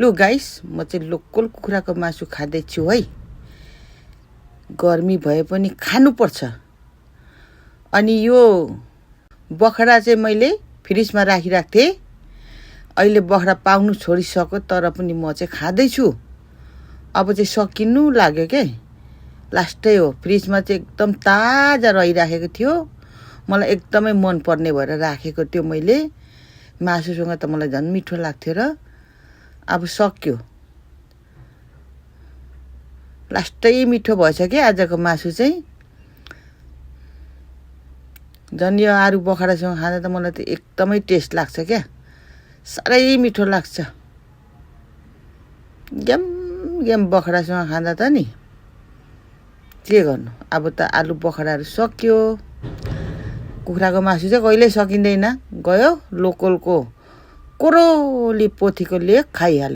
लु गाइस, म चाहिँ लोकल कुखुराको मासु खाँदैछु है। गर्मी भए पनि खानुपर्छ। अनि यो बखरा चाहिँ मैले फ्रिजमा राखिराखेको थिएँ। अहिले बखरा पाउनु छोडिसक्यो, तर पनि म चाहिँ खाँदैछु। अब चाहिँ सकिनु लाग्यो के, लास्टै हो। फ्रिजमा चाहिँ एकदम ताजा रहिराखेको थियो। मलाई एकदमै मन पर्ने भएर राखेको थियो मैले। मासुसँग त मलाई झन् मिठो लाग्थ्यो र अब सक्यो। लास्टै मिठो भएछ के आजको मासु चाहिँ। झन् यो आरु बखरासँग खाँदा त मलाई त एकदमै टेस्ट लाग्छ क्या, साह्रै मिठो लाग्छ। ग्याम ग्याम बखरासँग खाँदा त नि के गर्नु। अब त आलु बखराहरू सक्यो। कुखुराको मासु चाहिँ कहिल्यै सकिँदैन। गयो लोकलको कोरोली पोथीको लिए खाइहाल्यो।